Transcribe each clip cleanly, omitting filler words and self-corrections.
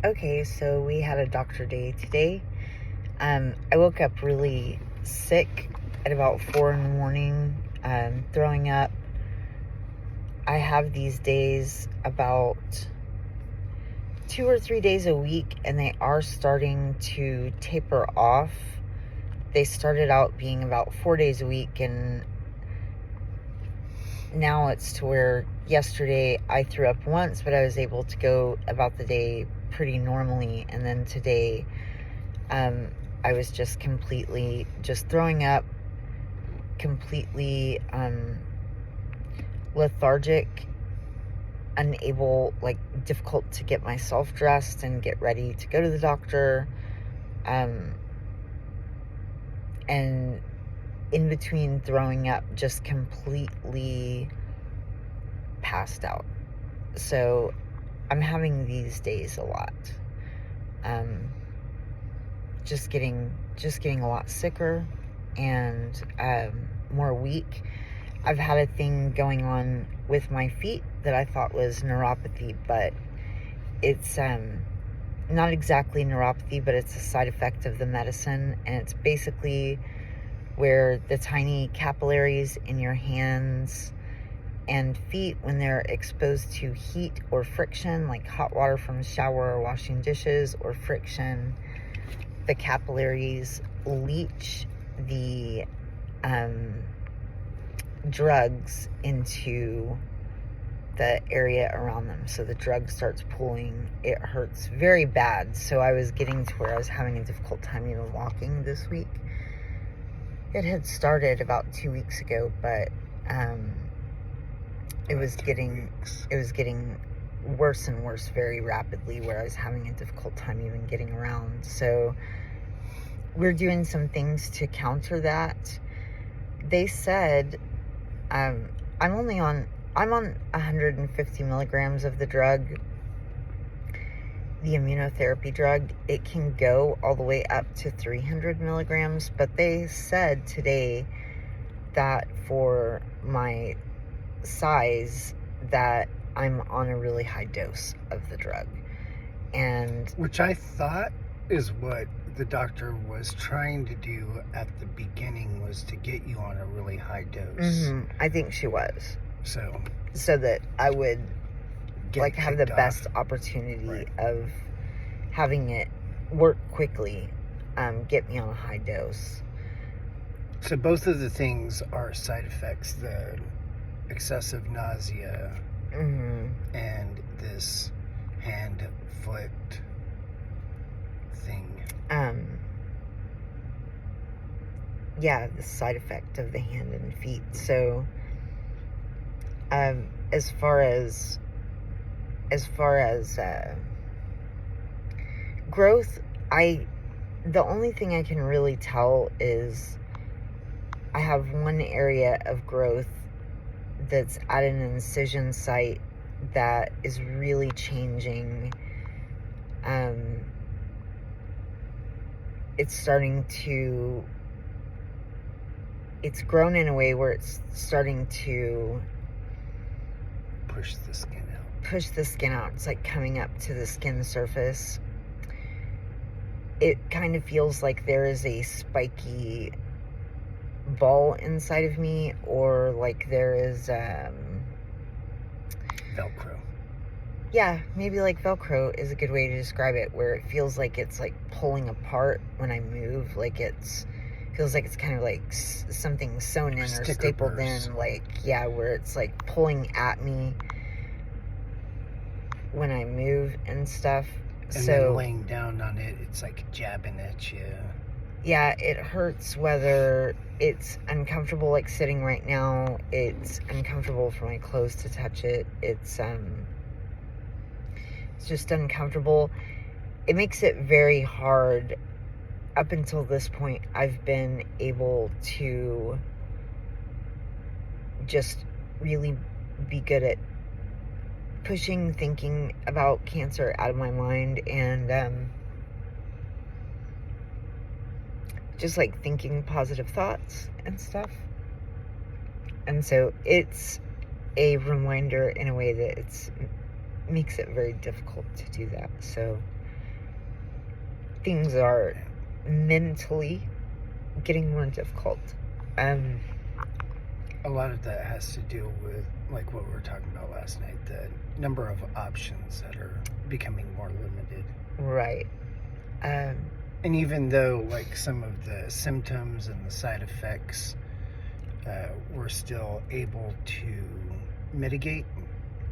Okay, so we had a doctor day today. I woke up really sick at about 4 in the morning, throwing up. I have these days about 2 or 3 days a week, and they are starting to taper off. They started out being about 4 days a week, and now it's to where yesterday I threw up once, but I was able to go about the day pretty normally, and then today I was just completely just throwing up, completely lethargic, unable, difficult to get myself dressed and get ready to go to the doctor, and in between throwing up, just completely passed out. So I'm having these days a lot. Just getting a lot sicker and more weak. I've had a thing going on with my feet that I thought was neuropathy, but it's not exactly neuropathy, but it's a side effect of the medicine, and it's basically where the tiny capillaries in your hands and feet, when they're exposed to heat or friction, like hot water from a shower or washing dishes, or friction, the capillaries leach the drugs into the area around them. So the drug starts pooling. It hurts very bad. So I was getting to where I was having a difficult time even walking this week. It had started about 2 weeks ago, but it was getting worse and worse very rapidly, where I was having a difficult time even getting around. So we're doing some things to counter that. They said I'm on 150 milligrams of the drug, the immunotherapy drug. It can go all the way up to 300 milligrams, but they said today that for my size that I'm on a really high dose of the drug. And which I thought is what the doctor was trying to do at the beginning, was to get you on a really high dose. I think she was. So that I would have the best opportunity right. of having it work quickly, get me on a high dose. So both of the things are side effects: the excessive nausea and this hand-foot thing. Yeah, the side effect of the hand and feet. So as far as growth, the only thing I can really tell is I have one area of growth that's at an incision site that is really changing. It's grown in a way where it's starting to push the skin out. It's like coming up to the skin surface. It kind of feels like there is a spiky ball inside of me, or like there is Velcro. Yeah, maybe like Velcro is a good way to describe it, where it feels like it's like pulling apart when I move. Like feels like it's kind of like something sewn in or stapled in, where it's like pulling at me when I move and stuff. And then laying down on it, it's like jabbing at you. Yeah, it hurts whether it's uncomfortable, like sitting right now. It's uncomfortable for my clothes to touch it. It's just uncomfortable. It makes it very hard. Up until this point, I've been able to just really be good at pushing thinking about cancer out of my mind, and just like thinking positive thoughts and stuff. And so it's a reminder in a way that makes it very difficult to do that. So things are mentally getting more difficult. A lot of that has to do with, like what we were talking about last night, the number of options that are becoming more limited. Right. And even though, like, some of the symptoms and the side effects we're still able to mitigate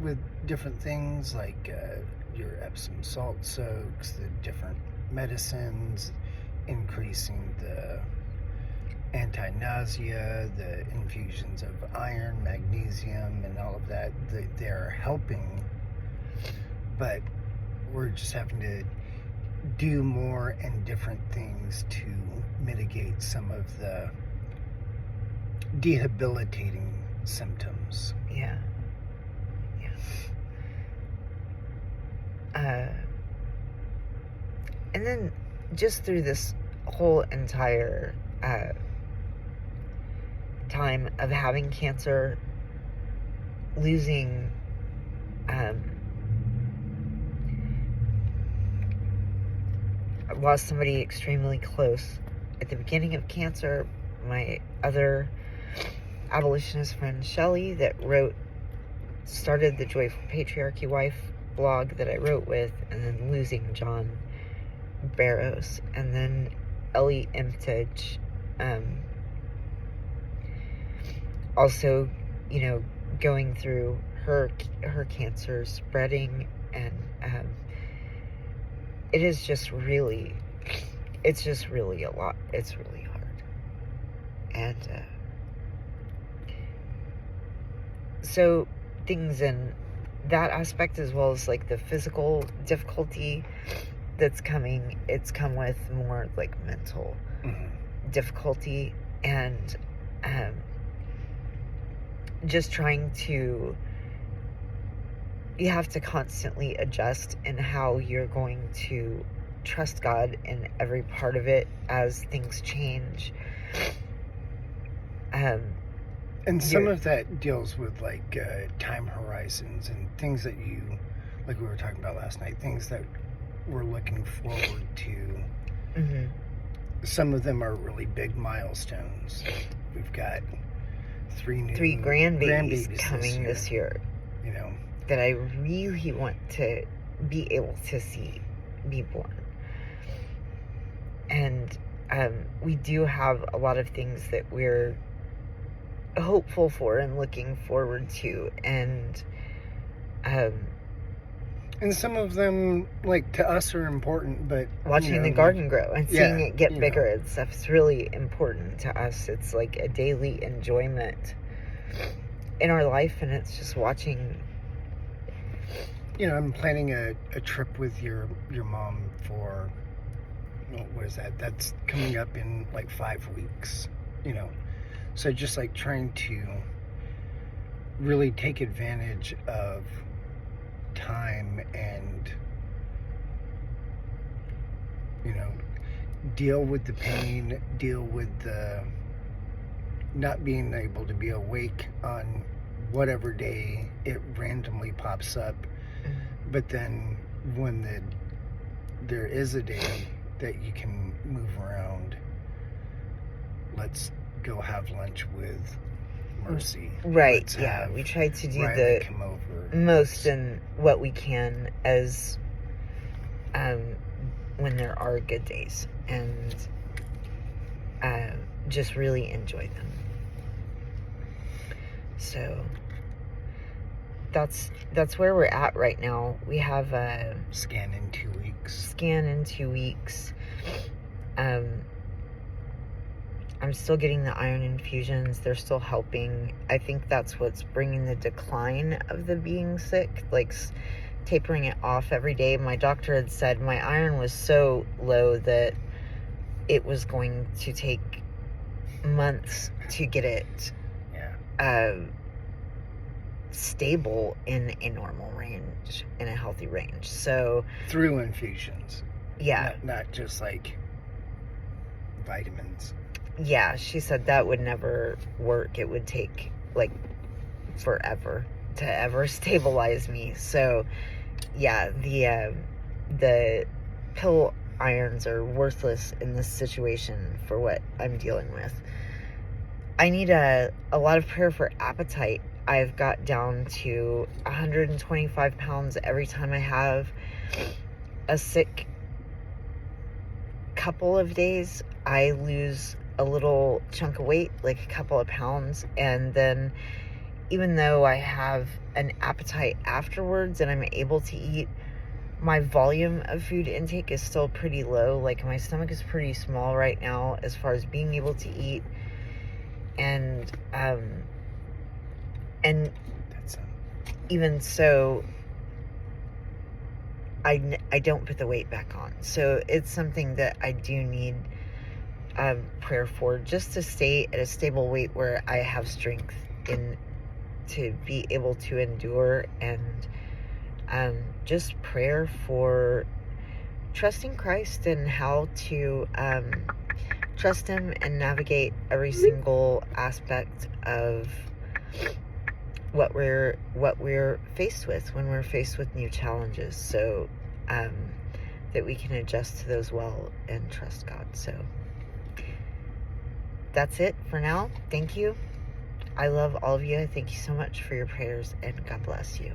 with different things, like your Epsom salt soaks, the different medicines, increasing the anti-nausea, the infusions of iron, magnesium, and all of that, they're helping. But we're just having to do more and different things to mitigate some of the debilitating symptoms. Yeah. And then just through this whole entire time of having cancer, losing I lost somebody extremely close at the beginning of cancer. My other abolitionist friend Shelley that started the Joyful Patriarchy Wife blog that I wrote with, and then losing John Barrows, and then Ellie Imtage, also, going through her cancer spreading, and it's just really a lot. It's really hard. And so things in that aspect, as well as like the physical difficulty that's coming, it's come with more like mental difficulty, and just trying to, you have to constantly adjust in how you're going to trust God in every part of it as things change. And some of that deals with like time horizons and things that you, like we were talking about last night, things that we're looking forward to. Some of them are really big milestones. We've got three grandbabies coming this year. That I really want to be able to see be born. And we do have a lot of things that we're hopeful for and looking forward to, and some of them, like, to us are important, but watching the garden grow and seeing it get bigger and stuff is really important to us. It's like a daily enjoyment in our life, and it's just watching. I'm planning a trip with your mom for, what is that? That's coming up in like 5 weeks, So just like trying to really take advantage of time and, deal with the pain, deal with the not being able to be awake on whatever day it randomly pops up. But then when there is a day that you can move around, let's go have lunch with Mercy. Right, yeah. We try to do Riley the come over. most and what we can as when there are good days, and just really enjoy them. So that's where we're at right now. We have a scan in 2 weeks. I'm still getting the iron infusions. They're still helping. I think that's what's bringing the decline of the being sick, like tapering it off every day. My doctor had said my iron was so low that it was going to take months to get it stable in a normal range, in a healthy range. So through infusions. Yeah. Not just like vitamins. Yeah, she said that would never work. It would take like forever to ever stabilize me. So yeah, the pill irons are worthless in this situation for what I'm dealing with. I need a lot of prayer for appetite. I've got down to 125 pounds every time I have a sick couple of days. I lose a little chunk of weight, like a couple of pounds, and then even though I have an appetite afterwards and I'm able to eat, my volume of food intake is still pretty low. Like, my stomach is pretty small right now as far as being able to eat, and That's even so, I don't put the weight back on. So it's something that I do need prayer for, just to stay at a stable weight where I have strength in to be able to endure, and just prayer for trusting Christ and how to trust Him and navigate every single aspect of what we're faced with when we're faced with new challenges, so that we can adjust to those well and trust God. So that's it for now. Thank you. I love all of you. Thank you so much for your prayers, and God bless you.